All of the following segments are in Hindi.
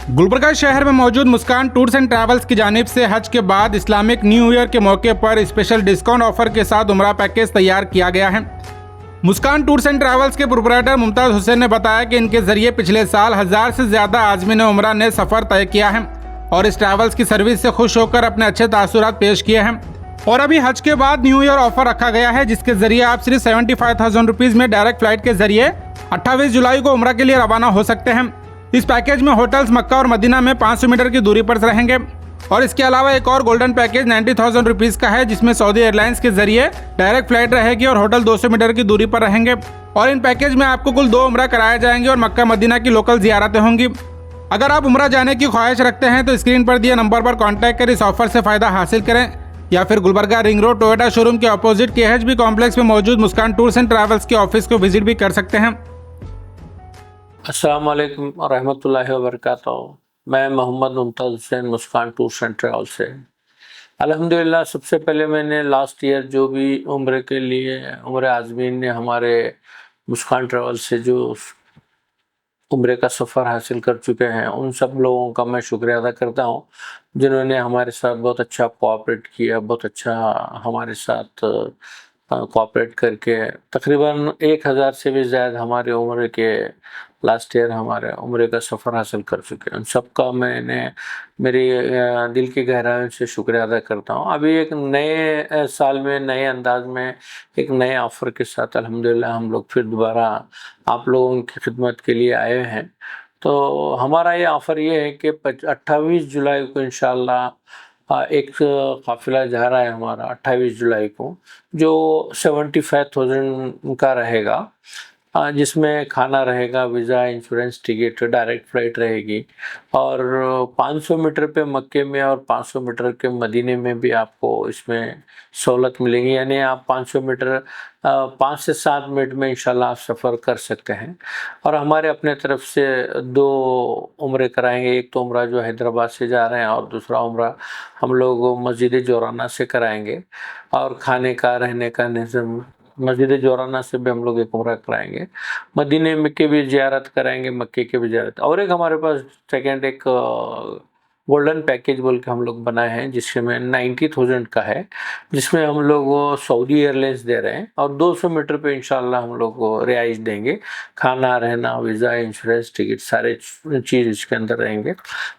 गुलबर्गा शहर में मौजूद मुस्कान टूर्स एंड ट्रैवल्स की जानिब से हज के बाद इस्लामिक न्यू ईयर के मौके पर स्पेशल डिस्काउंट ऑफर के साथ उम्रा पैकेज तैयार किया गया है। मुस्कान टूर्स एंड ट्रैवल्स के प्रोपराइटर मुमताज हुसैन ने बताया कि इनके जरिए पिछले साल 1000 से ज्यादा आजमीन उम्रा ने सफर तय किया है और इस ट्रैवल्स की सर्विस से खुश होकर अपने अच्छे तासुरात पेश किए हैं। और अभी हज के बाद न्यू ईयर ऑफर रखा गया है, जिसके जरिए आप सिर्फ 75,000 रुपीज में डायरेक्ट फ्लाइट के जरिए 28 जुलाई को उम्रा के लिए रवाना हो सकते हैं। इस पैकेज में होटल्स मक्का और मदीना में 500 मीटर की दूरी पर रहेंगे और इसके अलावा एक और गोल्डन पैकेज 90,000 रुपीज का है, जिसमें सऊदी एयरलाइंस के जरिए डायरेक्ट फ्लाइट रहेगी और होटल 200 मीटर की दूरी पर रहेंगे। और इन पैकेज में आपको कुल 2 उम्रा कराए जाएंगे और मक्का मदीना की लोकल जियारतें होंगी। अगर आप उम्रा जाने की ख्वाहिश रखते हैं तो स्क्रीन पर दिए नंबर पर कॉन्टैक्ट कर इस ऑफर से फायदा हासिल करें या फिर Gulbarga ring road Toyota showroom के अपोजिट KHB कॉम्प्लेक्स में मौजूद मुस्कान टूर्स एंड ट्रैवल्स के ऑफिस को विजिट भी कर सकते हैं। अस्सलाम वालेकुम रहमतुल्लाहि व बरकातहू। मैं मोहम्मद मुमताज हुसैन मुस्कान टूर्स एंड ट्रैवल से। अल्हम्दुलिल्लाह सबसे पहले मैंने लास्ट ईयर जो भी उम्र के लिए उम्र आज़मीन ने हमारे मुस्कान ट्रैवल से जो उम्र का सफ़र हासिल कर चुके हैं, उन सब लोगों का मैं शुक्रिया अदा करता हूँ जिन्होंने हमारे साथ बहुत अच्छा कोऑपरेट किया, बहुत अच्छा हमारे साथ कोऑपरेट करके तकरीबन 1000 से भी ज़्यादा हमारे उम्र के लास्ट ईयर हमारे उम्र का सफ़र हासिल कर चुके हैं। उन सब का मैंने मेरी दिल की गहराइयों से शुक्रिया अदा करता हूँ। अभी एक नए साल में नए अंदाज में एक नए ऑफ़र के साथ अल्हम्दुलिल्लाह हम लोग फिर दोबारा आप लोगों की खिदमत के लिए आए हैं। तो हमारा ये ऑफ़र ये है कि 28 जुलाई को इंशाअल्लाह एक काफ़िला जा रहा है हमारा 28 जुलाई को, जो 75,000 का रहेगा, जिसमें खाना रहेगा, visa, insurance, ticket, direct flight रहेगी और 500 मीटर पे मक्के में और 500 मीटर के मदीने में भी आपको इसमें सहूलत मिलेगी। यानी आप 500 मीटर 5 से 7 मिनट में इंशाल्लाह आप सफ़र कर सकते हैं। और हमारे अपने तरफ से 2 उम्रे कराएंगे। एक तो उम्रा जो हैदराबाद से जा रहे हैं और दूसरा उम्रा हम लोग मस्जिद जोराना से कराएंगे और खाने का रहने का निज़ाम मस्जिद जोराना से भी हम लोग एक उम्रा कराएंगे, मदीने में के भी ज़ियारत कराएंगे, मक्के के भी ज़ियारत। और एक हमारे पास सेकेंड एक गोल्डन पैकेज बोल के हम लोग बनाए हैं, जिसमें 90,000 का है, जिसमें हम लोग सऊदी एयरलाइंस दे रहे हैं और 200 मीटर पे इंशाल्लाह हम लोग रिहाइश देंगे। खाना, रहना, वीज़ा, इंश्योरेंस, टिकट सारे चीज़ इसके अंदर रहेंगे।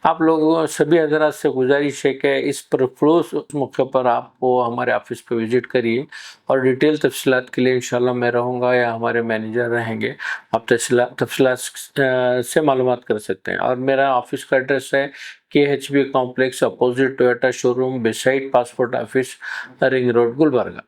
आप लोग सभी हज़रात से गुजारिश है कि इस परफ्रोस मौके पर आपको हमारे ऑफिस पे विज़िट करिए और डिटेल तफसीलात के लिए इंशाल्लाह मैं रहूँगा या हमारे मैनेजर रहेंगे। आप तफसीलात से मालूमात कर सकते हैं। और मेरा ऑफिस का एड्रेस है KHB complex opposite Toyota showroom beside passport office, ring road, Gulbarga.